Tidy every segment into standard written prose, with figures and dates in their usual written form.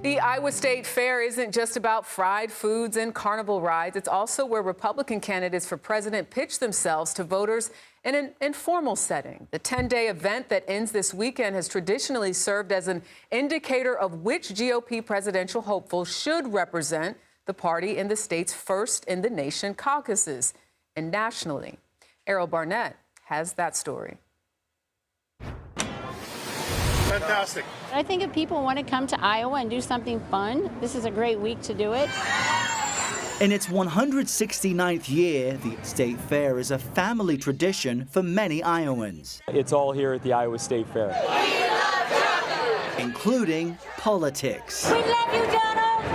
The Iowa State Fair isn't just about fried foods and carnival rides. It's also where Republican candidates for president pitch themselves to voters in an informal setting. The 10-day event that ends this weekend has traditionally served as an indicator of which GOP presidential hopeful should represent the party in the state's first-in-the-nation caucuses. And nationally, Errol Barnett has that story. Fantastic. I think if people want to come to Iowa and do something fun, this is a great week to do it. In its 169th year, the State Fair is a family tradition for many Iowans. It's all here at the Iowa State Fair. We love including politics. We love you, Donald!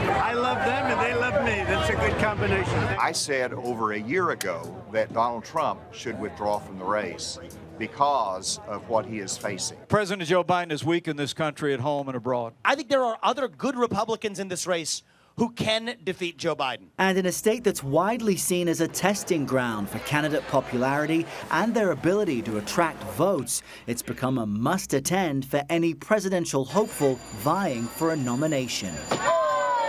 I love them and they love me. That's a good combination. I said over a year ago that Donald Trump should withdraw from the race because of what he is facing. President Joe Biden has weakened this country at home and abroad. I think there are other good Republicans in this race who can defeat Joe Biden. And in a state that's widely seen as a testing ground for candidate popularity and their ability to attract votes, it's become a must-attend for any presidential hopeful vying for a nomination.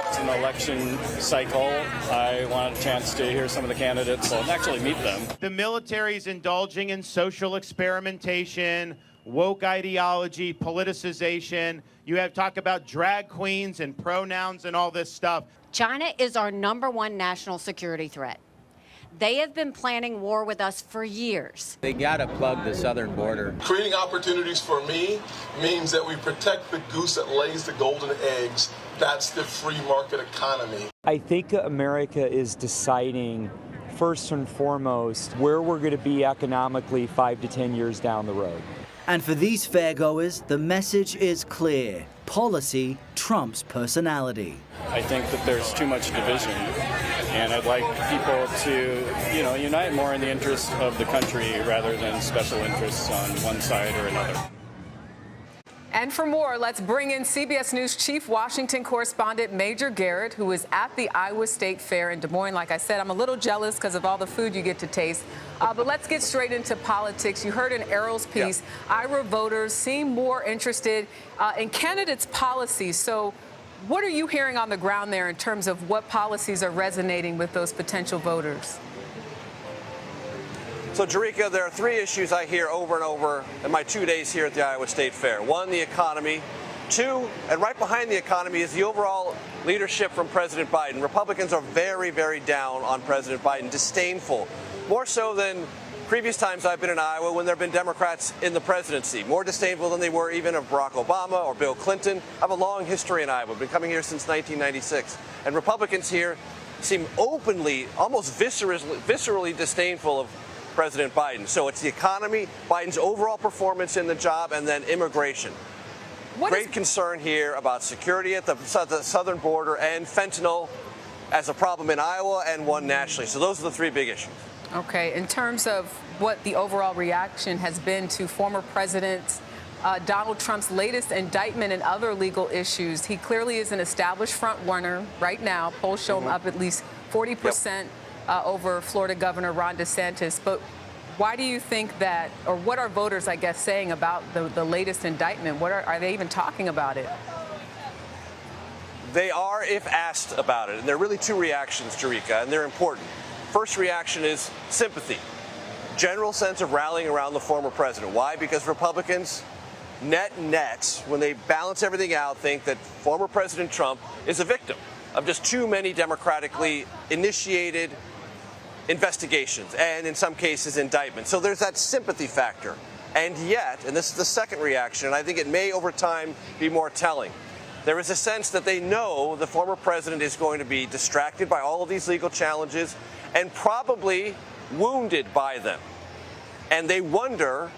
It's an election cycle. I wanted a chance to hear some of the candidates and actually meet them. The military is indulging in social experimentation, woke ideology, politicization. You have talk about drag queens and pronouns and all this stuff. China is our #1 national security threat. They have been planning war with us for years. They got to plug the southern border. Creating opportunities for me means that we protect the goose that lays the golden eggs. That's the free market economy. I think America is deciding first and foremost where we're going to be economically 5 to 10 years down the road. And for these fairgoers, the message is clear. Policy trumps personality. I think that there's too much division, and I'd like people to, unite more in the interest of the country rather than special interests on one side or another. And for more, let's bring in CBS News Chief Washington correspondent Major Garrett, who is at the Iowa State Fair in Des Moines. Like I said, I'm a little jealous because of all the food you get to taste. But let's get straight into politics. You heard in Errol's piece, Iowa voters seem more interested in candidates' policies. So what are you hearing on the ground there in terms of what policies are resonating with those potential voters? So, Jerika, there are 3 issues I hear over and over in my 2 days here at the Iowa State Fair. 1, the economy. 2, and right behind the economy is the overall leadership from President Biden. Republicans are very, very down on President Biden, disdainful, more so than previous times I've been in Iowa when there have been Democrats in the presidency, more disdainful than they were even of Barack Obama or Bill Clinton. I have a long history in Iowa, been coming here since 1996. And Republicans here seem openly, almost viscerally disdainful of President Biden. So it's the economy, Biden's overall performance in the job, and then immigration. Great concern here about security at the southern border and fentanyl as a problem in Iowa and one nationally. So those are the 3 big issues. Okay. In terms of what the overall reaction has been to former President Donald Trump's latest indictment and other legal issues, he clearly is an established front runner right now. Polls show him up at least 40%. Over Florida Governor Ron DeSantis. But why do you think that, or what are voters, I guess, saying about the latest indictment? What are they even talking about it? They are, if asked about it. And there are really 2 reactions, Jerika, and they're important. First reaction is sympathy. General sense of rallying around the former president. Why? Because Republicans, net, when they balance everything out, think that former President Trump is a victim of just too many democratically initiated investigations and in some cases indictments. So there's that sympathy factor. And yet, and this is the second reaction, and I think it may over time be more telling, there is a sense that they know the former president is going to be distracted by all of these legal challenges and probably wounded by them. And they wonder,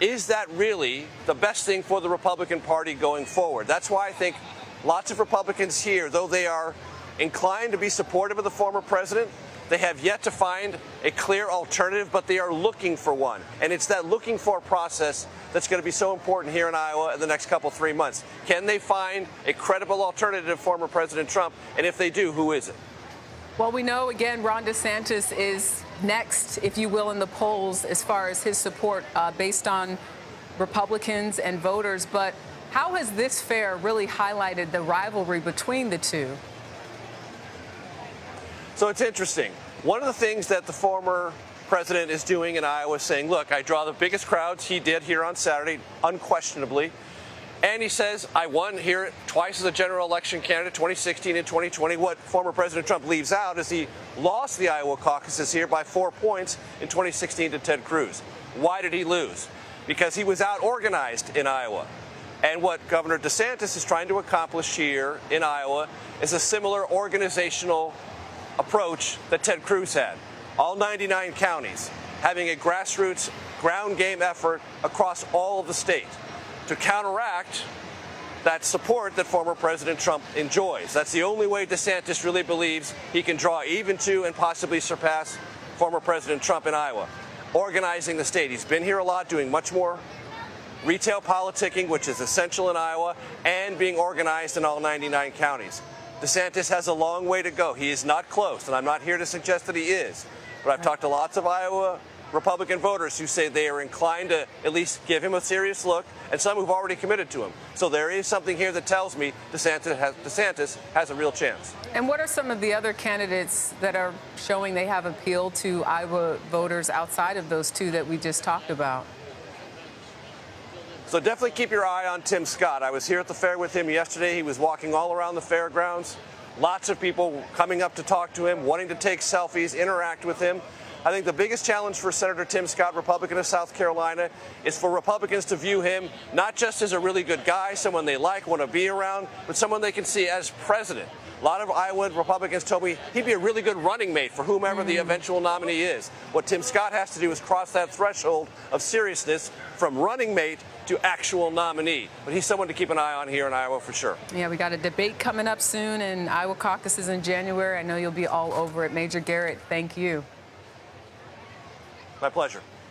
is that really the best thing for the Republican Party going forward? That's why I think lots of Republicans here, though they are inclined to be supportive of the former president, they have yet to find a clear alternative, but they are looking for one. And it's that looking for process that's going to be so important here in Iowa in the next 3 months. Can they find a credible alternative to former President Trump? And if they do, who is it? Well, we know, again, Ron DeSantis is next, if you will, in the polls as far as his support based on Republicans and voters. But How has this fair really highlighted the rivalry between the two? So it's interesting. One of the things that the former president is doing in Iowa is saying, look, I draw the biggest crowds. He did here on Saturday, unquestionably. And he says, I won here twice as a general election candidate, 2016 and 2020. What former President Trump leaves out is he lost the Iowa caucuses here by 4 points in 2016 to Ted Cruz. Why did he lose? Because he was out-organized in Iowa. And what Governor DeSantis is trying to accomplish here in Iowa is a similar organizational approach that Ted Cruz had. All 99 counties having a grassroots ground game effort across all of the state to counteract that support that former President Trump enjoys. That's the only way DeSantis really believes he can draw even to and possibly surpass former President Trump in Iowa. Organizing the state. He's been here a lot, doing much more retail politicking, which is essential in Iowa, and being organized in all 99 counties. DeSantis has a long way to go. He is not close, and I'm not here to suggest that he is. But I've talked to lots of Iowa Republican voters who say they are inclined to at least give him a serious look, and some who've already committed to him. So there is something here that tells me DeSantis has a real chance. And what are some of the other candidates that are showing they have appeal to Iowa voters outside of those two that we just talked about? So definitely keep your eye on Tim Scott. I was here at the fair with him yesterday. He was walking all around the fairgrounds. Lots of people coming up to talk to him, wanting to take selfies, interact with him. I think the biggest challenge for Senator Tim Scott, Republican of South Carolina, is for Republicans to view him not just as a really good guy, someone they like, want to be around, but someone they can see as president. A lot of Iowa Republicans told me he'd be a really good running mate for whomever the eventual nominee is. What Tim Scott has to do is cross that threshold of seriousness from running mate to actual nominee. But he's someone to keep an eye on here in Iowa for sure. Yeah, we got a debate coming up soon and Iowa caucuses in January. I know you'll be all over it. Major Garrett, thank you. My pleasure.